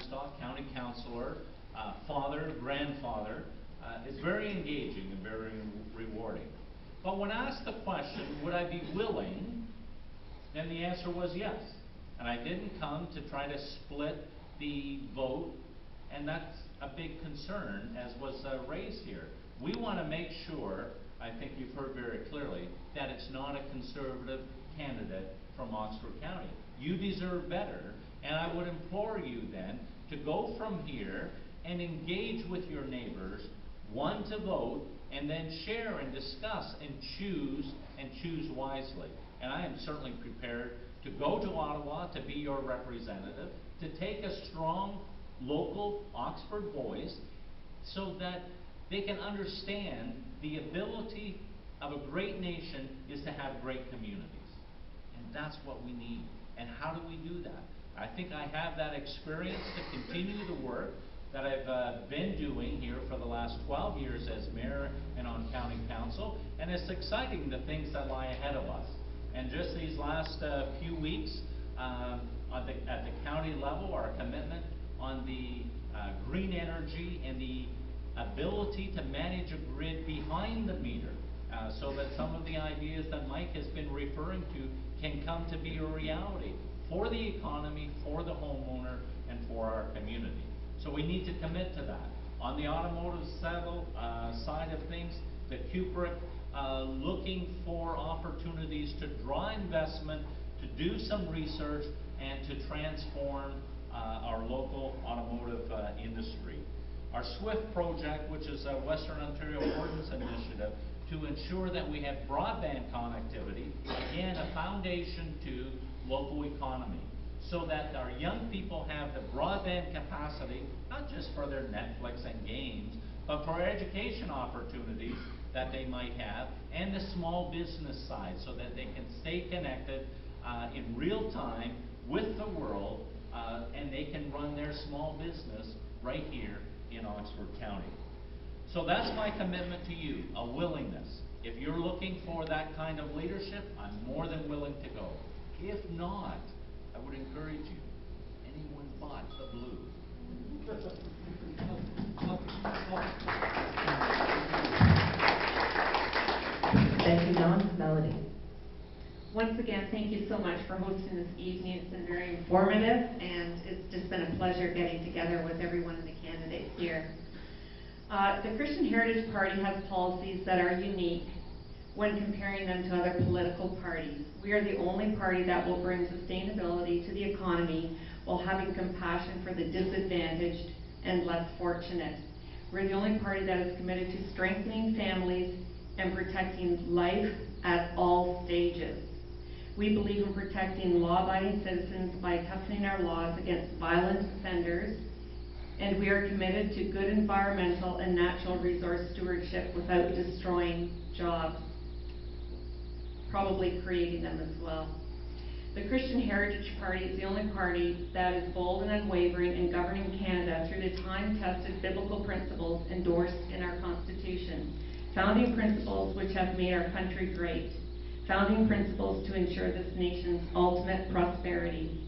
livestock, county councillor, father, grandfather. It's very engaging and very rewarding. But when asked the question, would I be willing, then the answer was yes. And I didn't come to try to split the vote, and that's a big concern, as was raised here. We want to make sure, I think you've heard very clearly, that it's not a Conservative candidate from Oxford County. You deserve better, and I would implore you then to go from here and engage with your neighbors, one, to vote, and then share and discuss and choose wisely. And I am certainly prepared to go to Ottawa to be your representative, to take a strong local Oxford voice so that they can understand the ability of a great nation is to have great communities. And that's what we need. And how do we do that? I think I have that experience to continue the work that I've been doing here for the last 12 years as mayor and on county council, and it's exciting the things that lie ahead of us. And just these last few weeks at the county level, our commitment on the green energy and the ability to manage a grid behind the meter, so that some of the ideas that Mike has been referring to can come to be a reality for the economy, for the homeowner, and for our community. So we need to commit to that. On the automotive side of things, the Kubrick looking for opportunities to draw investment, to do some research, and to transform our local automotive industry. Our SWIFT project, which is a Western Ontario Ordnance Initiative, to ensure that we have broadband connectivity, again, a foundation to local economy, so that our young people have the broadband capacity, not just for their Netflix and games, but for education opportunities that they might have, and the small business side, so that they can stay connected in real time with the world, and they can run their small business right here in Oxford County. So that's my commitment to you, a willingness. If you're looking for that kind of leadership, I'm more than willing to go. If not, I would encourage you, anyone but the blue. Thank you, Don. Melody. Once again, thank you so much for hosting this evening. It's been very informative, and it's just been a pleasure getting together with everyone in the candidates here. The Christian Heritage Party has policies that are unique when comparing them to other political parties. We are the only party that will bring sustainability to the economy while having compassion for the disadvantaged and less fortunate. We're the only party that is committed to strengthening families and protecting life at all stages. We believe in protecting law-abiding citizens by toughening our laws against violent offenders, and we are committed to good environmental and natural resource stewardship without destroying jobs, probably creating them as well. The Christian Heritage Party is the only party that is bold and unwavering in governing Canada through the time-tested biblical principles endorsed in our Constitution, founding principles which have made our country great, founding principles to ensure this nation's ultimate prosperity.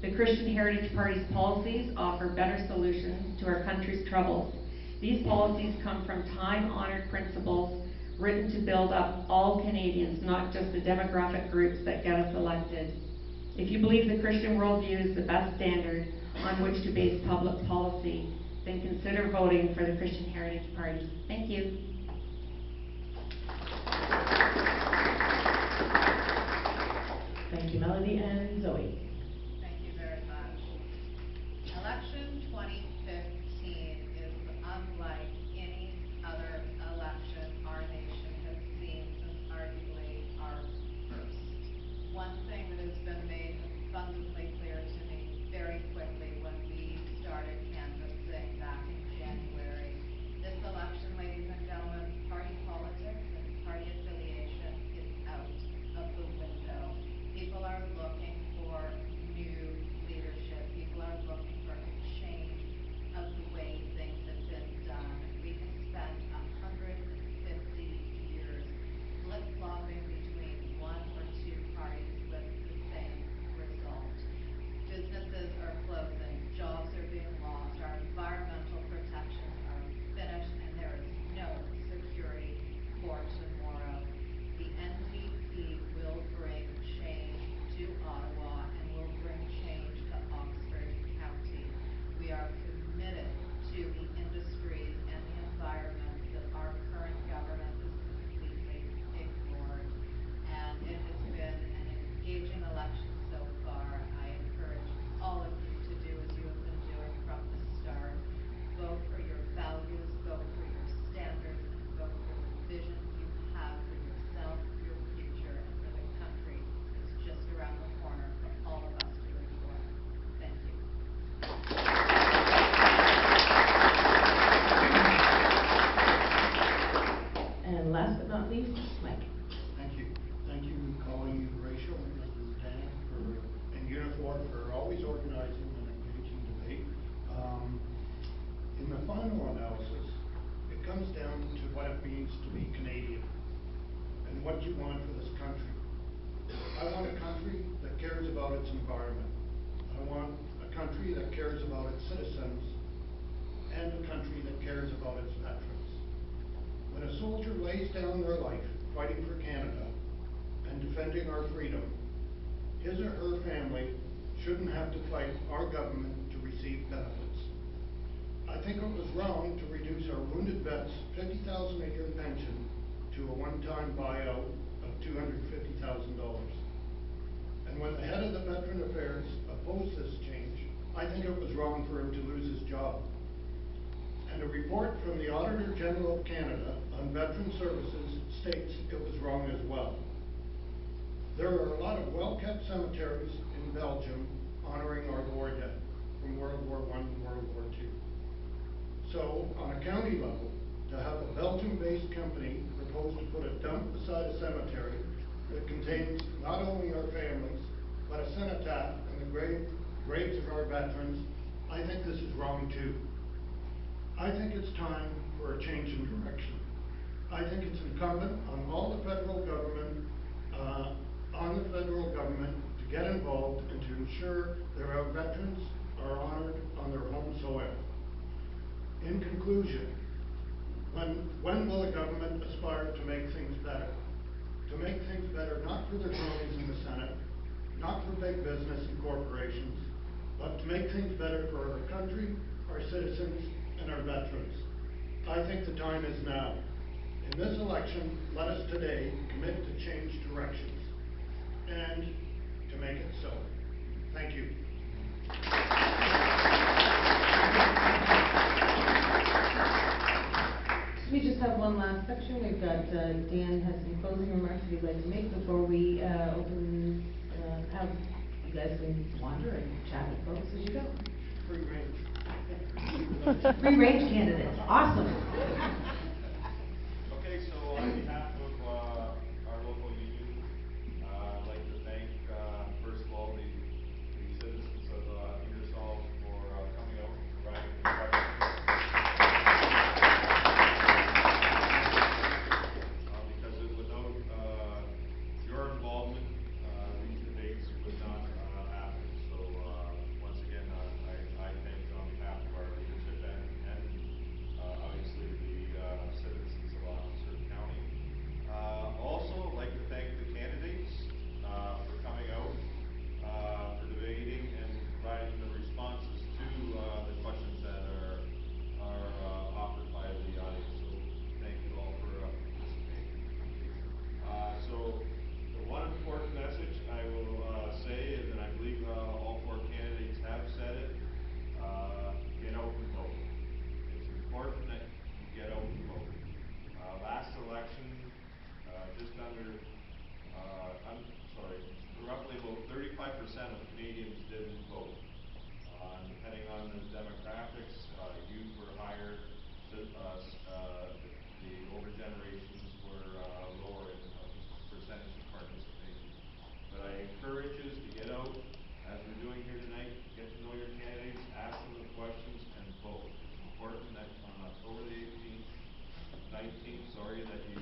The Christian Heritage Party's policies offer better solutions to our country's troubles. These policies come from time-honored principles written to build up all Canadians, not just the demographic groups that get us elected. If you believe the Christian worldview is the best standard on which to base public policy, then consider voting for the Christian Heritage Party. Thank you. Thank you, Melody. And Zoe. Thank you very much. Election 2015 is unlike any other election our nation has seen since arguably our first. One thing that has been made abundantly clear to me very quickly when we started canvassing back in January, this election, ladies and gentlemen, party politics and party affiliation is out of the window. People are looking for new leadership. People are looking for a change final analysis, it comes down to what it means to be Canadian and what you want for this country. I want a country that cares about its environment. I want a country that cares about its citizens and a country that cares about its veterans. When a soldier lays down their life fighting for Canada and defending our freedom, his or her family shouldn't have to fight our government to receive benefits. I think it was wrong to reduce our wounded vets' $50,000 a year pension to a one-time buyout of $250,000. And when the head of the Veteran Affairs opposed this change, I think it was wrong for him to lose his job. And a report from the Auditor General of Canada on veteran services states it was wrong as well. There are a lot of well-kept cemeteries in Belgium honoring our war dead from World War I and World War II. So, on a county level, to have a Belgium-based company propose to put a dump beside a cemetery that contains not only our families, but a cenotaph and the graves of our veterans, I think this is wrong too. I think it's time for a change in direction. I think it's incumbent on all the federal government, to get involved and to ensure that our veterans are honored on their home soil. In conclusion, when will the government aspire to make things better? To make things better not for their cronies in the Senate, not for big business and corporations, but to make things better for our country, our citizens, and our veterans. I think the time is now. In this election, let us today commit to change directions and to make it so. Thank you. We just have one last section. We've got Dan has some closing remarks that he'd like to make before we open, have you guys can wander and chat with folks as you go. Free range. Free range candidates. Awesome. Okay, so on behalf of our local union, I'd like to thank, first of all, the citizens of Ingersoll for coming out and providing their questions. Because without your involvement, these debates would not happen. So once again, I thank you on behalf of our leadership and obviously the citizens of Officer County. Also, I'd like to thank the candidates for coming out, for debating and providing the responses to the questions that are offered by the audience. So thank you all for participating. So the one important message I will say, and I believe all four candidates have said it, get out and vote. It's important that you get out and vote. Last election, roughly about 35% of Canadians didn't vote. Depending on the demographics, youth were higher, the older generations were lower in percentage of participation. But I encourage you to get out, as we're doing here tonight, get to know your candidates, ask them the questions, and vote. It's important that on October the 19th, that you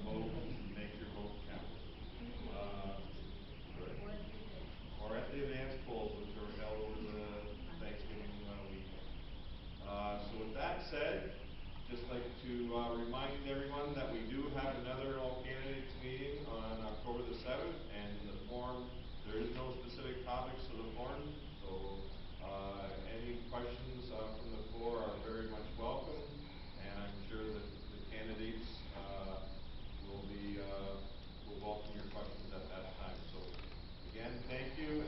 vote and make your vote count. Or at the advanced polls, which are held over the Thanksgiving weekend. So with that said, just like to remind everyone that we do have another all candidates meeting on October the 7th, and the forum, there is no specific topics to the forum, so any questions from the floor are very much welcome, and I'm sure that the candidates will welcome your questions at that time. So again, thank you.